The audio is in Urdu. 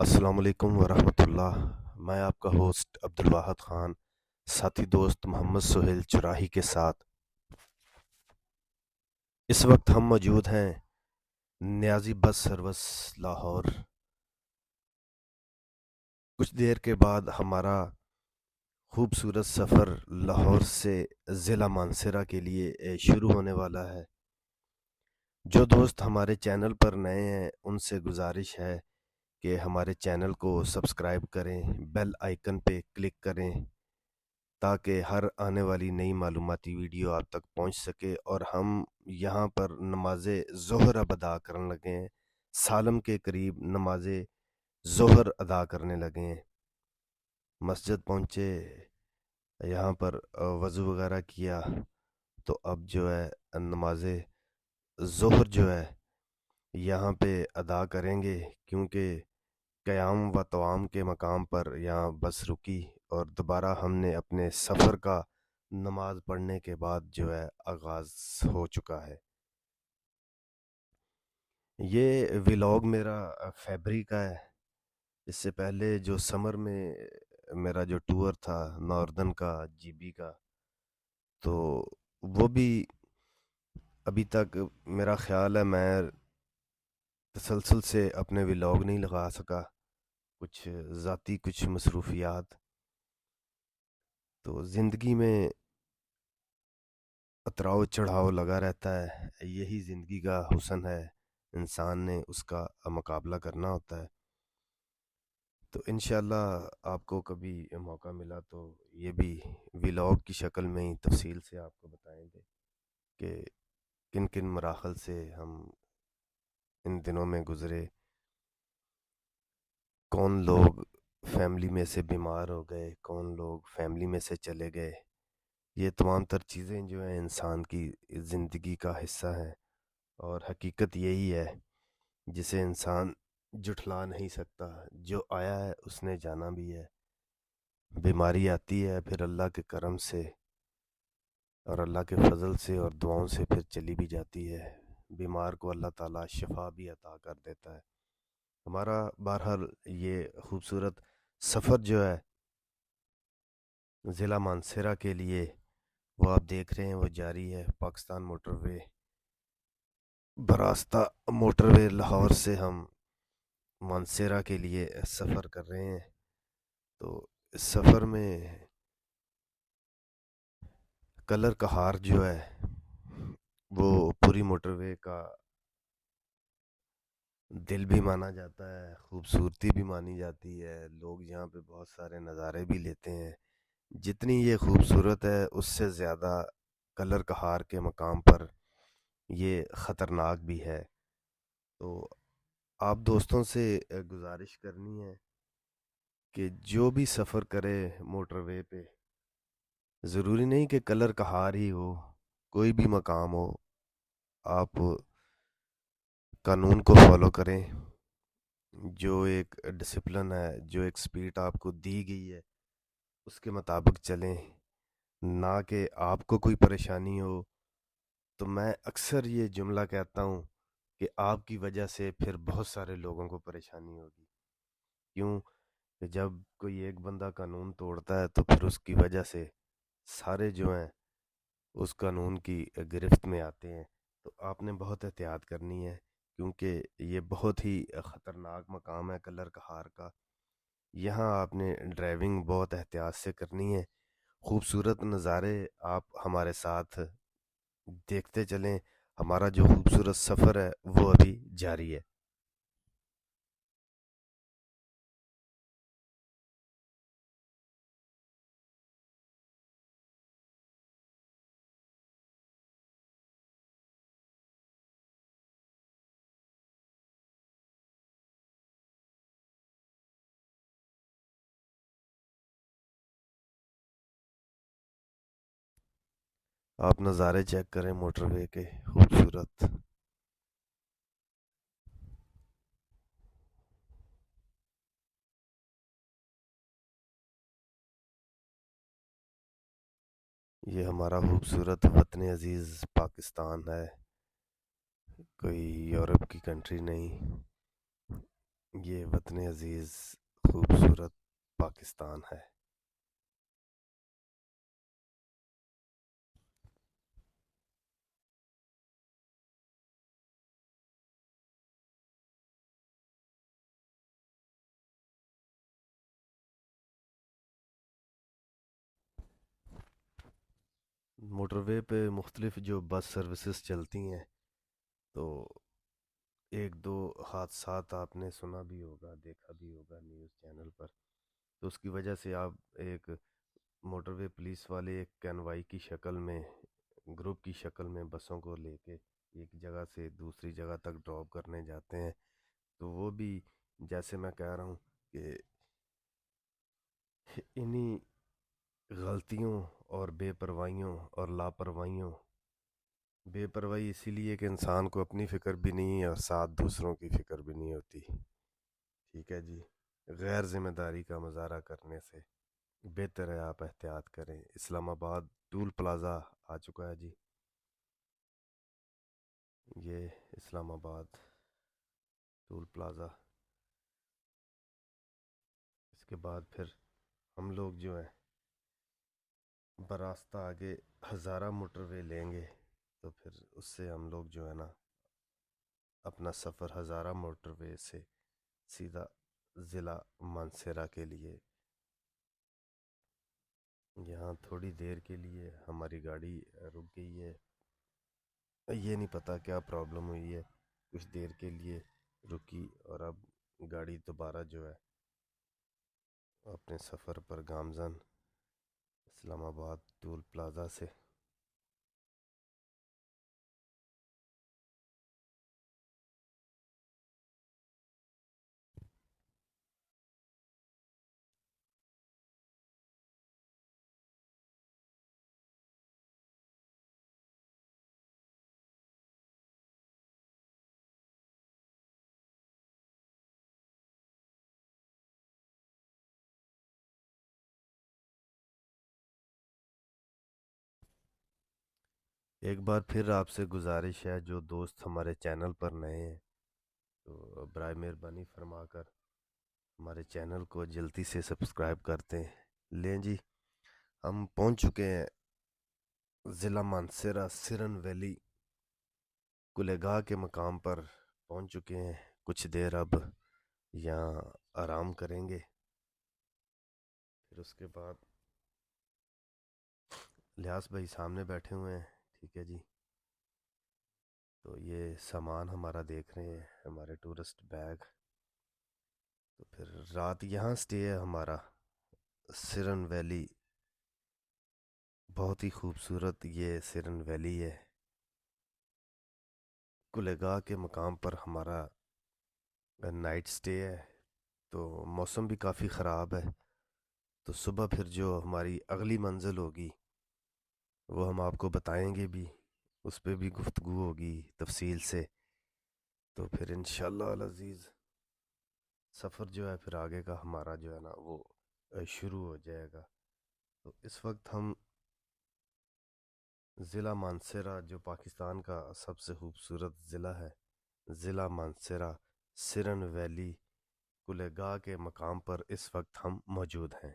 السلام علیکم ورحمۃ اللہ۔ میں آپ کا ہوسٹ عبدالواحد خان، ساتھی دوست محمد سہیل چراہی کے ساتھ اس وقت ہم موجود ہیں نیازی بس سروس لاہور۔ کچھ دیر کے بعد ہمارا خوبصورت سفر لاہور سے ضلع مانسہرہ کے لیے شروع ہونے والا ہے۔ جو دوست ہمارے چینل پر نئے ہیں ان سے گزارش ہے کہ ہمارے چینل کو سبسکرائب کریں، بیل آئیکن پہ کلک کریں تاکہ ہر آنے والی نئی معلوماتی ویڈیو آپ تک پہنچ سکے، اور ہم یہاں پر نماز ظہر اب ادا کرنے لگے ہیں۔ سالم کے قریب نماز ظہر ادا کرنے لگے ہیں۔ مسجد پہنچے، یہاں پر وضو وغیرہ کیا، تو اب جو ہے نماز ظہر جو ہے یہاں پہ ادا کریں گے، کیونکہ قیام و توام کے مقام پر یہاں بس رکی، اور دوبارہ ہم نے اپنے سفر کا نماز پڑھنے کے بعد جو ہے آغاز ہو چکا ہے۔ یہ ولاگ میرا فیبری کا ہے۔ اس سے پہلے جو سمر میں میرا جو ٹور تھا ناردن کا، جی بی کا، تو وہ بھی ابھی تک میرا خیال ہے میں تسلسل سے اپنے ولاگ نہیں لگا سکا، کچھ ذاتی کچھ مصروفیات۔ تو زندگی میں اتراؤ چڑھاؤ لگا رہتا ہے، یہی زندگی کا حسن ہے، انسان نے اس کا مقابلہ کرنا ہوتا ہے۔ تو انشاءاللہ آپ کو کبھی موقع ملا تو یہ بھی ولاگ کی شکل میں ہی تفصیل سے آپ کو بتائیں گے کہ کن کن مراحل سے ہم ان دنوں میں گزرے، کون لوگ فیملی میں سے بیمار ہو گئے، کون لوگ فیملی میں سے چلے گئے۔ یہ تمام تر چیزیں جو ہیں انسان کی زندگی کا حصہ ہیں، اور حقیقت یہی ہے جسے انسان جھٹلا نہیں سکتا۔ جو آیا ہے اس نے جانا بھی ہے۔ بیماری آتی ہے، پھر اللہ کے کرم سے اور اللہ کے فضل سے اور دعاؤں سے پھر چلی بھی جاتی ہے۔ بیمار کو اللہ تعالیٰ شفا بھی عطا کر دیتا ہے۔ ہمارا بہرحال یہ خوبصورت سفر جو ہے ضلع مانسہرہ کے لیے، وہ آپ دیکھ رہے ہیں وہ جاری ہے۔ پاکستان موٹر وے براستہ موٹر وے لاہور سے ہم مانسہرہ کے لیے سفر کر رہے ہیں۔ تو اس سفر میں کلر کہار جو ہے وہ پوری موٹر وے کا دل بھی مانا جاتا ہے، خوبصورتی بھی مانی جاتی ہے۔ لوگ یہاں پہ بہت سارے نظارے بھی لیتے ہیں۔ جتنی یہ خوبصورت ہے اس سے زیادہ کلر کہار کے مقام پر یہ خطرناک بھی ہے۔ تو آپ دوستوں سے گزارش کرنی ہے کہ جو بھی سفر کرے موٹر وے پہ، ضروری نہیں کہ کلر کہار ہی ہو، کوئی بھی مقام ہو، آپ قانون کو فالو کریں۔ جو ایک ڈسپلن ہے، جو ایک سپیڈ آپ کو دی گئی ہے اس کے مطابق چلیں، نہ کہ آپ کو کوئی پریشانی ہو۔ تو میں اکثر یہ جملہ کہتا ہوں کہ آپ کی وجہ سے پھر بہت سارے لوگوں کو پریشانی ہوگی۔ کیوں کہ جب کوئی ایک بندہ قانون توڑتا ہے تو پھر اس کی وجہ سے سارے جو ہیں اس قانون کی گرفت میں آتے ہیں۔ تو آپ نے بہت احتیاط کرنی ہے، کیونکہ یہ بہت ہی خطرناک مقام ہے کلر کہار کا۔ یہاں آپ نے ڈرائیونگ بہت احتیاط سے کرنی ہے۔ خوبصورت نظارے آپ ہمارے ساتھ دیکھتے چلیں۔ ہمارا جو خوبصورت سفر ہے وہ ابھی جاری ہے۔ آپ نظارے چیک کریں موٹر وے کے خوبصورت۔ یہ ہمارا خوبصورت وطن عزیز پاکستان ہے، کوئی یورپ کی کنٹری نہیں۔ یہ وطن عزیز خوبصورت پاکستان ہے۔ موٹر وے پہ مختلف جو بس سروسز چلتی ہیں، تو ایک دو حادثات آپ نے سنا بھی ہوگا، دیکھا بھی ہوگا نیوز چینل پر، تو اس کی وجہ سے آپ ایک موٹر وے پولیس والے ایک کینوائی کی شکل میں، گروپ کی شکل میں بسوں کو لے کے ایک جگہ سے دوسری جگہ تک ڈراپ کرنے جاتے ہیں، تو وہ بھی جیسے میں کہہ رہا ہوں کہ انہی غلطیوں اور بے پروائیوں اور لاپرواہیوں، بے پرواہی اسی لیے کہ انسان کو اپنی فکر بھی نہیں ہے اور ساتھ دوسروں کی فکر بھی نہیں ہوتی، ٹھیک ہے جی، غیر ذمہ داری کا مظاہرہ کرنے سے بہتر ہے آپ احتیاط کریں۔ اسلام آباد ٹول پلازہ آ چکا ہے جی، یہ اسلام آباد ٹول پلازہ، اس کے بعد پھر ہم لوگ جو ہیں براستہ آگے ہزارہ موٹر وے لیں گے، تو پھر اس سے ہم لوگ جو ہے نا اپنا سفر ہزارہ موٹر وے سے سیدھا ضلع مانسہرہ کے لیے، یہاں تھوڑی دیر کے لیے ہماری گاڑی رک گئی ہے، یہ نہیں پتہ کیا پرابلم ہوئی ہے، کچھ دیر کے لیے رکی اور اب گاڑی دوبارہ جو ہے اپنے سفر پر گامزن اسلام آباد ٹول پلازہ سے۔ ایک بار پھر آپ سے گزارش ہے، جو دوست ہمارے چینل پر نئے ہیں تو برائے مہربانی فرما کر ہمارے چینل کو جلدی سے سبسکرائب کرتے ہیں۔ لیں جی، ہم پہنچ چکے ہیں ضلع مانسہرہ سرن ویلی کلے گاہ کے مقام پر پہنچ چکے ہیں، کچھ دیر اب یہاں آرام کریں گے، پھر اس کے بعد لیاس بھائی سامنے بیٹھے ہوئے ہیں، ٹھیک ہے جی، تو یہ سامان ہمارا دیکھ رہے ہیں، ہمارے ٹورسٹ بیگ، تو پھر رات یہاں سٹے ہے ہمارا سرن ویلی، بہت ہی خوبصورت یہ سرن ویلی ہے، کلے گاہ کے مقام پر ہمارا نائٹ سٹے ہے، تو موسم بھی کافی خراب ہے، تو صبح پھر جو ہماری اگلی منزل ہوگی وہ ہم آپ کو بتائیں گے بھی، اس پہ بھی گفتگو ہوگی تفصیل سے، تو پھر انشاءاللہ العزیز سفر جو ہے پھر آگے کا ہمارا جو ہے نا وہ شروع ہو جائے گا۔ تو اس وقت ہم ضلع مانسہرہ، جو پاکستان کا سب سے خوبصورت ضلع ہے، ضلع مانسہرہ سرن ویلی کلے گاہ کے مقام پر اس وقت ہم موجود ہیں۔